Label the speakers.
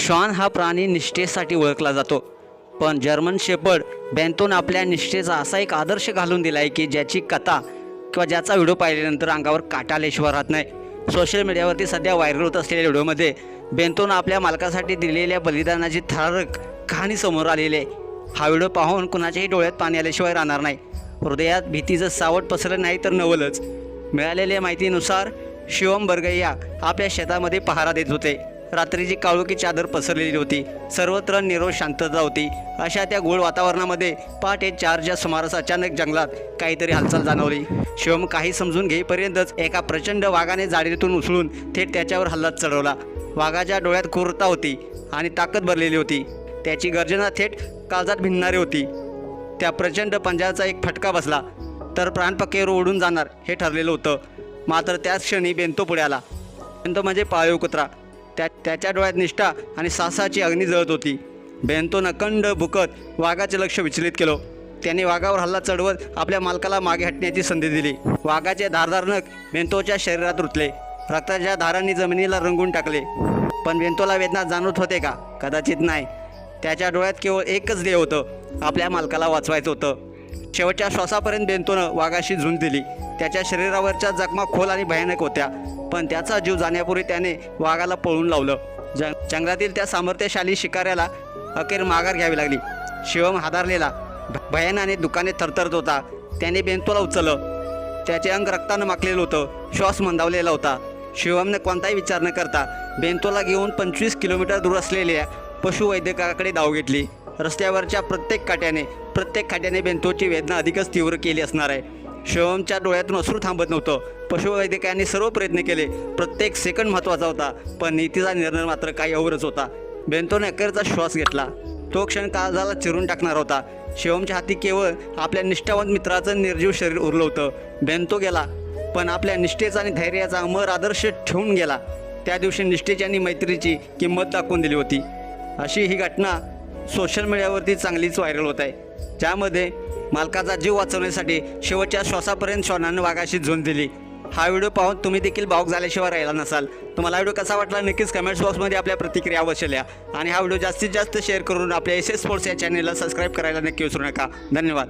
Speaker 1: श्वान हा प्राणी निष्ठेसाठी ओळखला जातो, पण जर्मन शेपर्ड बेंतोन आपल्या निष्ठेचा असा एक आदर्श घालून दिला आहे की ज्याची कथा किंवा ज्याचा व्हिडिओ पाहिल्यानंतर अंगावर काटा आल्याशिवाय राहत नाही. सोशल मीडियावरती सध्या व्हायरल होत असलेल्या व्हिडिओमध्ये बेंतोन आपल्या मालकासाठी दिलेल्या बलिदानाची थरारक कहाणी समोर आलेली आहे. हा व्हिडिओ पाहून कुणाच्याही डोळ्यात पाणी आल्याशिवाय राहणार नाही. हृदयात भीतीचं सावट पसरलं नाही तर नवलच. मिळालेल्या माहितीनुसार शिवम बर्गैया आपल्या शेतामध्ये पहारा देत होते. रात्रीची काळोखी चादर पसरलेली होती. सर्वत्र निरोध शांतता होती. अशा त्या गोड वातावरणामध्ये पहाटे 4च्या सुमारास अचानक जंगलात काहीतरी हालचाल जाणवली. शिवम काही समजून घेईपर्यंतच एका प्रचंड वाघाने जाडीतून उचलून थेट त्याच्यावर हल्ला चढवला. वाघाच्या डोळ्यात क्रूरता होती आणि ताकद भरलेली होती. त्याची गर्जना थेट काळजात भिनणारी होती. त्या प्रचंड पंजाचा एक फटका बसला तर प्राणपक्केवर उडून जाणार हे ठरलेलं होतं. मात्र त्याच क्षणी बेंतो पुढे आला. बेंतो म्हणजे पाळीव कुत्रा. त्याच्या डोळ्यात निष्ठा आणि साहसाची अग्नी जळत होती. बेंतोनं अखंड भुकत वाघाचे लक्ष विचलित केलं. त्याने वाघावर हल्ला चढवत आपल्या मालकाला मागे हटण्याची संधी दिली. वाघाचे धारदार नख बेंतोच्या शरीरात रुतले. रक्ताच्या धारांनी जमिनीला रंगून टाकले. पण बेंतोला वेदना जाणवत होते का? कदाचित नाही. त्याच्या डोळ्यात केवळ एकच ध्येय होतं, आपल्या मालकाला वाचवायचं होतं. शेवटच्या श्वासापर्यंत बेंतोनं वाघाशी झुंज दिली. त्याच्या शरीरावरच्या जखमा खोल आणि भयानक होत्या, पण त्याचा जीव जाण्यापूर्वी त्याने वाघाला पळून लावलं. जंगलातील त्या सामर्थ्यशाली शिकाऱ्याला अखेर माघार घ्यावी लागली. शिवम हादरलेला, भयानाने दुखाने थरथरत होता. त्याने बेंतोला उचललं. त्याचे अंग रक्तानं माखलेलं होतं. श्वास मंदावलेला होता. शिवमने कोणताही विचार न करता बेंतोला घेऊन 25 किलोमीटर दूर असलेल्या पशुवैद्यकाकडे धाव घेतली. रस्त्यावरच्या प्रत्येक काट्याने बेंतोची वेदना अधिकच तीव्र केली असणार आहे. शिवमच्या डोळ्यातून अश्रू थांबत नव्हतं. पशुवैद्यकांनी सर्व प्रयत्न केले. प्रत्येक सेकंड महत्त्वाचा होता, पण नीतीचा निर्णय मात्र काही अवरच होता. बेंतोने अखेरचा श्वास घेतला. तो क्षण काळजाला चिरून टाकणार होता. शिवमच्या हाती केवळ आपल्या निष्ठावंत मित्राचं निर्जीव शरीर उरलं होतं. बेंतो गेला, पण आपल्या निष्ठेचा आणि धैर्याचा अमर आदर्श ठेवून गेला. त्या दिवशी निष्ठेची आणि मैत्रीची किंमत दाखवून दिली होती. अशी ही घटना सोशल मीडियावरती चांगलीच व्हायरल होत आहे, ज्यामध्ये मालकाचा जीव वाचवण्यासाठी शेवटच्या श्वासापर्यंत श्वानानं वाघाशी झुंज दिली. हा व्हिडिओ पाहून तुम्ही देखील भावुक झाल्याशिवाय राहिला नसाल. तुम्हाला व्हिडिओ कसा वाटला नक्कीच कमेंट्स बॉक्समध्ये आपल्या प्रतिक्रिया अवश्य लिहा. आणि हा व्हिडिओ जास्तीत जास्त शेअर करून आपल्या एस एस स्पोर्ट्स या चॅनलला सबस्क्राईब करायला नक्की विसरू नका. धन्यवाद.